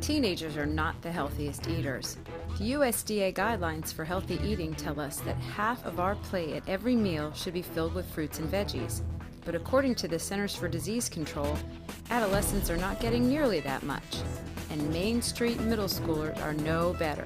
Teenagers are not the healthiest eaters. The USDA guidelines for healthy eating tell us that half of our plate at every meal should be filled with fruits and veggies. But according to the Centers for Disease Control, adolescents are not getting nearly that much, and Main Street middle schoolers are no better.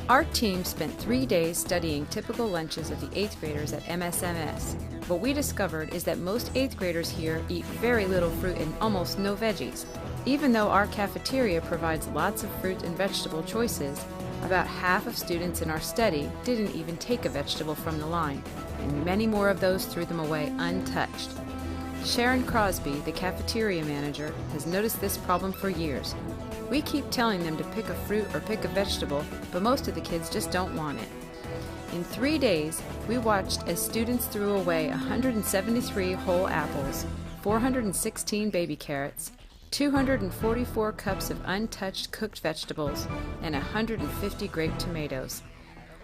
Our team spent 3 days studying typical lunches of the 8th graders at MSMS. What we discovered is that most 8th graders here eat very little fruit and almost no veggies. Even though our cafeteria provides lots of fruit and vegetable choices, about half of students in our study didn't even take a vegetable from the line, and many more of those threw them away untouched. Sharon Crosby, the cafeteria manager, has noticed this problem for years. We keep telling them to pick a fruit or pick a vegetable, but most of the kids just don't want it. In 3 days, we watched as students threw away 173 whole apples, 416 baby carrots, 244 cups of untouched cooked vegetables, and 150 grape tomatoes.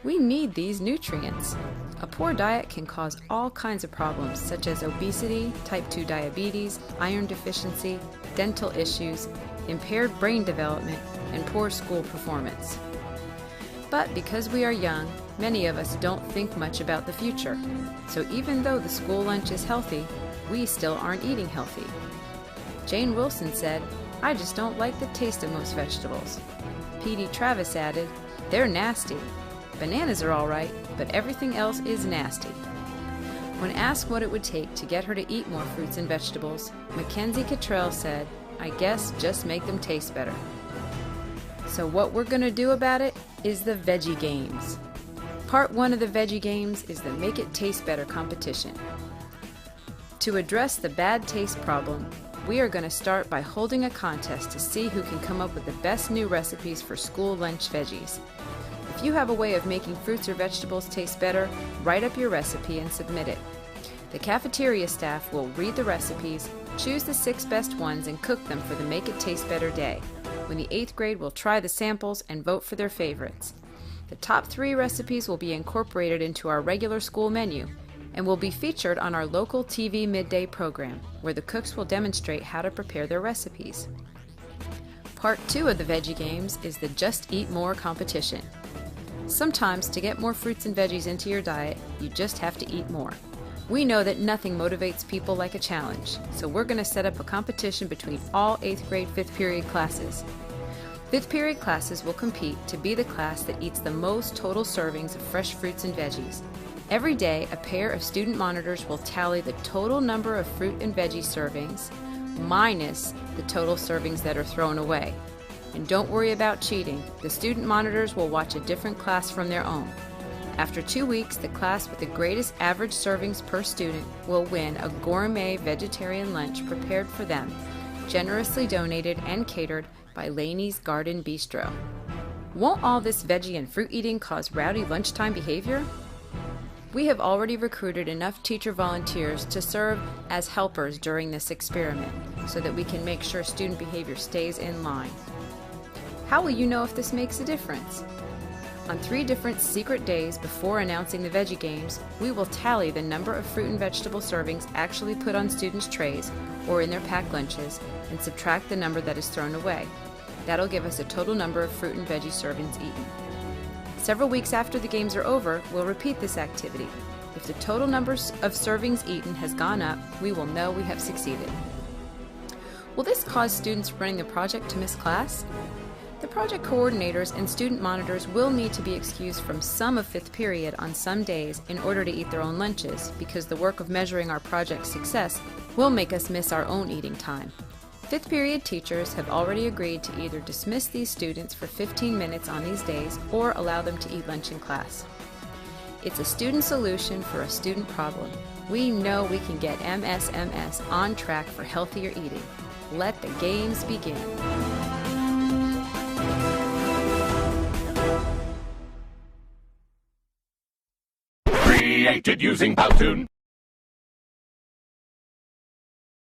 We need these nutrients. A poor diet can cause all kinds of problems such as obesity, type 2 diabetes, iron deficiency, dental issues, impaired brain development, and poor school performance. But because we are young, many of us don't think much about the future. So even though the school lunch is healthy, we still aren't eating healthy. Jane Wilson said, "I just don't like the taste of most vegetables." P.D. Travis added, "They're nasty. Bananas are all right, but everything else is nasty." When asked what it would take to get her to eat more fruits and vegetables, Mackenzie Cottrell said, "I guess just make them taste better." So what we're going to do about it is the Veggie Games. Part 1 of the Veggie Games is the Make It Taste Better competition. To address the bad taste problem, we are going to start by holding a contest to see who can come up with the best new recipes for school lunch veggies. If you have a way of making fruits or vegetables taste better, write up your recipe and submit it. The cafeteria staff will read the recipes, choose the 6 best ones, and cook them for the Make It Taste Better day, when the 8th grade will try the samples and vote for their favorites. The top 3 recipes will be incorporated into our regular school menu and will be featured on our local TV midday program, where the cooks will demonstrate how to prepare their recipes. Part 2 of the Veggie Games is the Just Eat More competition. Sometimes, to get more fruits and veggies into your diet, you just have to eat more. We know that nothing motivates people like a challenge, so we're going to set up a competition between all 8th grade 5th period classes. 5th period classes will compete to be the class that eats the most total servings of fresh fruits and veggies. Every day, a pair of student monitors will tally the total number of fruit and veggie servings minus the total servings that are thrown away. And don't worry about cheating. The student monitors will watch a different class from their own. After 2 weeks, the class with the greatest average servings per student will win a gourmet vegetarian lunch prepared for them, generously donated and catered by Laney's Garden Bistro. Won't all this veggie and fruit eating cause rowdy lunchtime behavior? We have already recruited enough teacher volunteers to serve as helpers during this experiment so that we can make sure student behavior stays in line. How will you know if this makes a difference? On 3 different secret days before announcing the Veggie Games, we will tally the number of fruit and vegetable servings actually put on students' trays or in their packed lunches and subtract the number that is thrown away. That'll give us a total number of fruit and veggie servings eaten. Several weeks after the games are over, we'll repeat this activity. If the total number of servings eaten has gone up, we will know we have succeeded. Will this cause students running the project to miss class? The project coordinators and student monitors will need to be excused from some of 5th period on some days in order to eat their own lunches, because the work of measuring our project's success will make us miss our own eating time. 5th period teachers have already agreed to either dismiss these students for 15 minutes on these days or allow them to eat lunch in class. It's a student solution for a student problem. We know we can get MSMS on track for healthier eating. Let the games begin. Created using Powtoon.